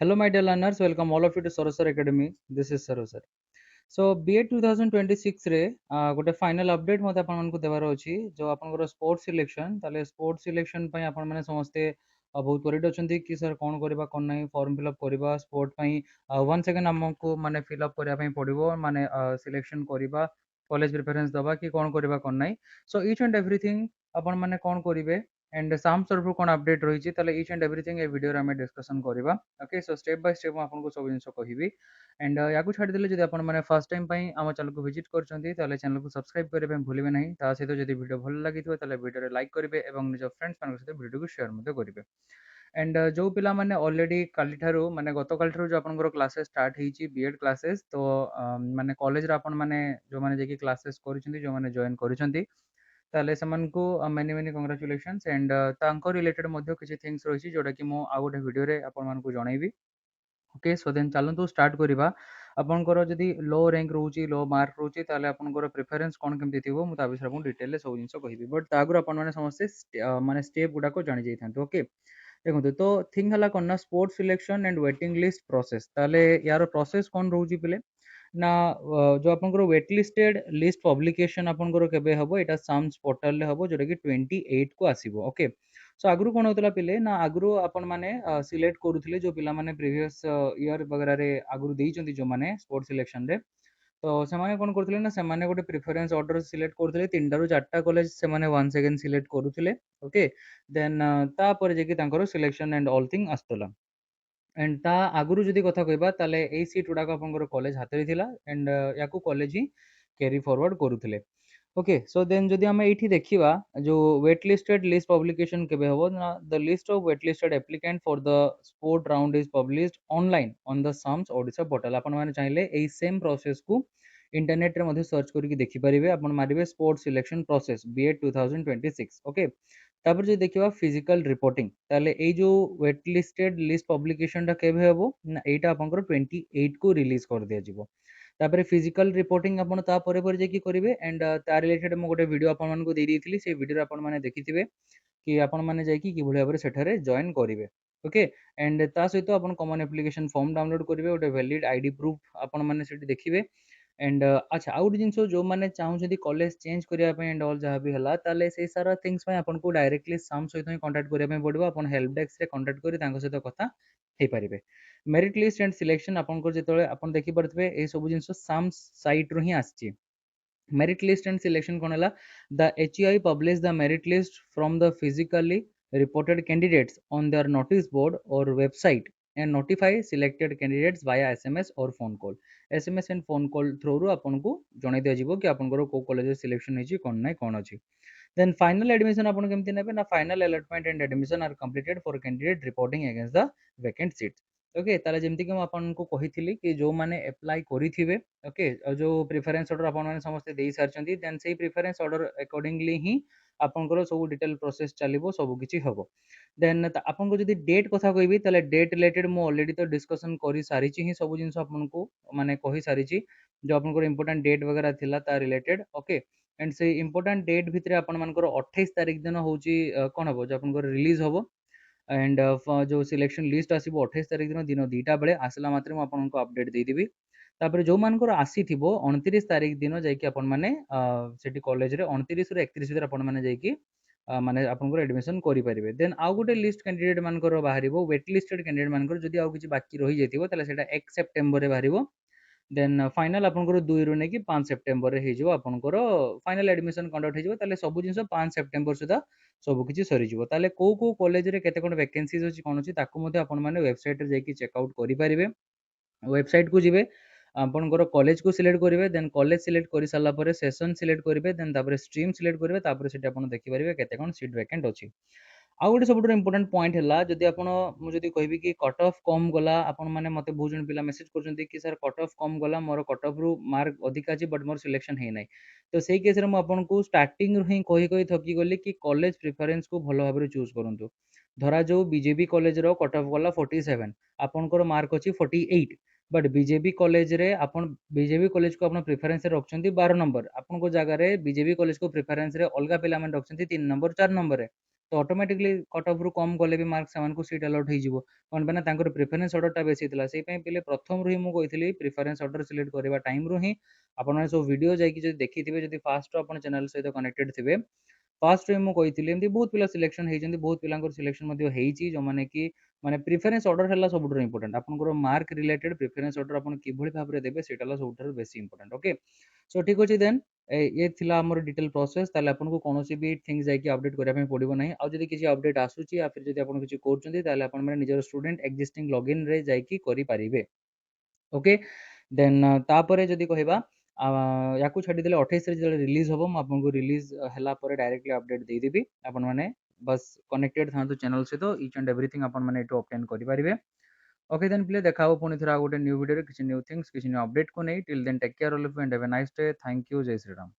Hello, my dear learners. Welcome all of you to Sarosar Academy. This is Sarosar. So B.Ed 2026 रे गोटे final update मते आपन मानकु देबार अछि जो आपनकर स्पोर्ट्स सिलेक्शन ताले स्पोर्ट्स सिलेक्शन पई आपन माने समस्ते बहुत वरीड अछंती कि सर कोन करबा कोन नै फॉर्म फिल अप करबा स्पोर्ट पई 1 सेकंड हमको माने फिल अप करबा पई पड़िबो माने सिलेक्शन करबा कॉलेज प्रेफरेंस दबा कि कोन करबा कोन नै सो ईच एंड एवरीथिंग आपन माने कोन करिवे एंड साम तरफ कोन अपडेट रही ताले each and everything A video रे हम डिस्कशन करबा okay so step by step आपन को सब जिंस कहबी एंड या छाड़ी देले जदि आपन माने फर्स्ट टाइम पई आम चैनल को विजिट करछंती ताले चैनल को सब्सक्राइब करे पे भूलिबे नहीं ता सहित जदि वीडियो भल लागिथो ताले वीडियो रे लाइक करिवे एवं निज फ्रेंड्स मान सहित वीडियो को शेयर मते करिवे एंड जो पिला माने ऑलरेडी काली ठारू माने गत काली ठारू जो आपनकर क्लासेस स्टार्ट हेची बीएड क्लासेस तो माने कॉलेज रा आपन माने जो माने जेकी क्लासेस करिसंती जो माने जॉइन करिसंती ताले समन को मेनी मेनी कांग्रेचुलेशंस एंड तांको रिलेटेड मध्ये किछि थिंग्स रहिछि जोटा कि मो आ गोटे वीडियो रे आपन मान को जणाइबी ओके सो देन चलंतु स्टार्ट करिबा आपनकर जदि लो रैंक रहउची लो मार्क रहउची ताले आपनकर प्रेफरेंस कोन केमति थिबो मु ता विषय आपन डिटेल ले सब जिंस कहिबी बट तागुर आपन माने समस्त माने स्टेप गुडा को जानि जाइथांतु ओके देखो तो थिंग हला कोन ना sports selection and waiting list process ताले यार प्रोसेस कोन रहउची पिले ना जो आपनकर वेट लिस्टेड लिस्ट पब्लिकेशन आपनकर केबे हबो एटा साम्स पोर्टल ले हबो जोटा कि 28 को आसीबो ओके सो आगुरु कोन होतला पिले ना आगुरु आपन माने सिलेक्ट करूथिले जो पिला माने प्रीवियस ईयर वगैरह रे आगुरु देइचंती जो माने स्पोर्ट्स सिलेक्शन रे तो सेमाने कोन करथिले ना सेमाने गोटे प्रेफरेंस ऑर्डर सिलेक्ट करथिले 3 ରୁ 4टा कॉलेज सेमाने वन सेकेंड सिलेक्ट करूथिले ओके देन तापर जे कि तांकर सिलेक्शन एंड ऑल थिंग आस्तला एंड ता आगुरु जदि कथा कहबा ताले एई सीट गुडा को आपनकर कॉलेज हातरे थिला एंड याकू कॉलेज ही कैरी फॉरवर्ड करूथिले ओके सो देन जदि हम एठी देखिबा जो वेट लिस्टेड लिस्ट पब्लिकेशन केबे हबो ना the list of wait listed applicant for the sport round is published online on the SAMS Odisha portal आपन माने चाहिले एई सेम प्रोसेस को इंटरनेट रे मध्ये सर्च करके देखि परिबे आपन मारिबे sport selection process BEd 2026 okay तापर जे देखिबा फिजिकल रिपोर्टिंग ताले एई जो वेट लिस्टेड लिस्ट पब्लिकेशन टा केबे हबो ना एटा आपनकर 28 को रिलीज कर दिया जिवो तापर फिजिकल रिपोर्टिंग आपण ता परे परे जे की करिवे एंड ता रिलेटेड मो गोटे वीडियो आपण मानको देई देइथिली से वीडियो आपण माने देखिथिबे कि आपण माने जाई कि भली भाबरे सेठारे जॉइन करिवे ओके एंड ता सहित आपण कॉमन एप्लीकेशन फॉर्म डाउनलोड करिवे गोटे वैलिड आईडी प्रूफ आपण माने सेठी देखिवे एंड अच्छा आउ गोटे जिंस जो माने चाहउछंती कॉलेज चेंज करिया पे एंड ऑल जहां भी हला ताले से सारा थिंग्स पे आपण को डायरेक्टली साम सहित ही कांटेक्ट करिया पे पड़िबो आपण हेल्प डेस्क रे कांटेक्ट करी तांको सहित कथा हे परिबे मेरिट लिस्ट एंड सिलेक्शन आपण को जेतोले आपण देखि परथबे ए सब जिंस साम साइट रो ही आछि merit list and selection kon hela the HEI publish the merit list from the physically reported candidates on their notice board or website and notify selected candidates via SMS or phone call SMS and phone call through ru आपन को जणै दिया जिवो कि आपन को college selection हेची कोन नै कोन अछि then final admission आपन केमति नेबे ना final allotment and admission are completed for candidate reporting against the vacant seats okay ताले जेमति कि हम आपन को कहिथिली कि जो माने अप्लाई करिथिबे ओके जो प्रेफरेंस ऑर्डर आपन माने समस्त देई सारचंती देन सेही प्रेफरेंस ऑर्डर अकॉर्डिंगली ही आपनकर सब डिटेल प्रोसेस चलिबो सब किछि हबो देन आपन को जदी डेट कथा कहबी ताले डेट रिलेटेड मो ऑलरेडी तो डिस्कशन करि सारिछि ही सब जिंस आपन को माने कहि सारिछि जो आपनकर इंपोर्टेंट डेट वगैरह थिला ता रिलेटेड ओके एंड से इंपोर्टेंट डेट भितरे आपन मानकर 28 तारिख दिन होउची कोन हबो जो आपनकर रिलीज हबो एंड जो सिलेक्शन लिस्ट आसीबो 28 तारिख दिन दिन 2टा बेले आसला मात्रे म आपनको अपडेट देई देबी तापर जो मानकर आसीथिबो 29 तारिख दिन जायकि आपन माने सेठी कॉलेज रे 29 ରୁ 31 भितर आपन माने जायकि माने आपनकर एडमिशन करि परिबे देन आउ गोटे लिस्ट कैंडिडेट मानकर बाहरिबो वेट लिस्टेड कैंडिडेट मानकर जदि आउ किछि बाकी रहि जैतिबो ताले सेटा 1 सेप्टेम्बर रे बाहरिबो देन फाइनल आपनकर 2 ରୁ नेकी 5 सेप्टेम्बर रे हेजिवो आपनकर फाइनल एडमिशन कंडक्ट हेजिवो ताले सब जिंस 5 सेप्टेम्बर सुदा सब किछि सरी जिवो ताले को कॉलेज रे केते कोन वैकेंसीज अछि कोन अछि ताकू मध्ये आपन माने वेबसाइट रे जायकि चेक आउट करि परिबे वेबसाइट को जिवे आपनकर कॉलेज को सिलेक्ट करिवे देन कॉलेज सिलेक्ट करि सारला परे सेशन सिलेक्ट करिवे देन तापरे स्ट्रीम सिलेक्ट करिवे तापरे सेटा आपन देखि परिबे केते कोन सीट वैकेंट अछि आ गोटे सबुठ इंपोर्टेंट पॉइंट है जदि आपण मु जदि कहबी कि कट ऑफ कम गला आपण माने मते बहुत जन पिला मेसेज करछन्ती कि सर कट ऑफ कम गला मोर कट ऑफ रु मार्क अधिक अछि बट मोर सिलेक्शन हे नै तो सेही केस रे मु आपण को स्टार्टिंग रु ही कहि थकी गली कि कॉलेज प्रेफरेंस को भलो भाबरे चूज करंतु धरा जो बीजेबी कॉलेज रो कट ऑफ गला 47 आपनकर मार्क अछि 48 बट बीजेबी कॉलेज रे आपण बीजेबी कॉलेज को आपण प्रेफरेंस रे रखछन्ती 12 नंबर आपण को जगह रे बीजेबी कॉलेज को प्रेफरेंस रे अलगा पिला मन रखछन्ती 3 नंबर 4 नंबर रे तो ऑटोमेटिकली कट ऑफ रु कम गले भी मार्क सेमानकु सीट अलॉट ହେଇଯିବ କଣ ପାଇଁ ନା ତାଙ୍କର ପ୍ରିଫରେନ୍ସ ଅର୍ଡରଟା ବେଶୀ ଥିଲା ସେଇ ପାଇଁ ପିଲେ ପ୍ରଥମରୁ ହିଁ ମୁଁ କହିଥିଲି ପ୍ରିଫରେନ୍ସ ଅର୍ଡର ସିଲେକ୍ଟ କରିବା ଟାଇମରୁ ହିଁ ଆପଣମାନେ ସବୁ ଭିଡ଼ିଓ ଯାଇକି ଯଦି ଦେଖିଥିବେ ଯଦି ଫାଷ୍ଟରୁ ଆପଣ ଚ୍ୟାନେଲ ସହିତ କନେକ୍ଟେଡ୍ ଥିବେ ଫାଷ୍ଟରୁ ହିଁ ମୁଁ କହିଥିଲି ଏମିତି ବହୁତ ପିଲା ସିଲେକ୍ସନ ହେଇଛନ୍ତି ବହୁତ ପିଲାଙ୍କର ସିଲେକ୍ସନ ମଧ୍ୟ ହେଇଛି ଯେଉଁମାନେ କି ମାନେ ପ୍ରିଫରେନ୍ସ ଅର୍ଡର ହେଲା ସବୁଠାରୁ ଇମ୍ପୋର୍ଟାଣ୍ଟ ଆପଣଙ୍କର ମାର୍କ ରିଲେଟେଡ୍ ପ୍ରିଫରେନ୍ସ ଅର୍ଡର ଆପଣ କିଭଳି ଭାବରେ ଦେବେ ସେଇଟା ହେଲା ସବୁଠାରୁ ବେଶୀ ଇମ୍ପୋର୍ଟାଣ୍ଟ ଓକେ ସୋ ଠିକ୍ ଅଛି ଦେନ୍ ये थिला हमर डिटेल प्रोसेस ताले आपन को कोनोसी भी थिंग जाय कि अपडेट करिया पे पड़िबो नै आ जदि किछि अपडेट आसुची या फिर जदि आपन किछि करचुंती ताले आपन माने निजर स्टूडेंट एक्जिस्टिंग लॉगिन रे जाय कि करि परिबे ओके देन तापरे जदि कहिबा याकू छाडी देले 28 रे जले रिलीज होबो म आपन को रिलीज हला परे डायरेक्टली अपडेट देई देबी आपन माने बस कनेक्टेड थांतु चैनल से तो ईच एंड एवरीथिंग आपन माने एटू ऑब्टेन करि परिबे ओके देन प्ले देखा हो पुनी थरा गोटे न्यू वीडियो रे किछि न्यू थिंग्स किछि न्यू अपडेट को नै till then take care all of you and have a nice day thank you जय श्री राम।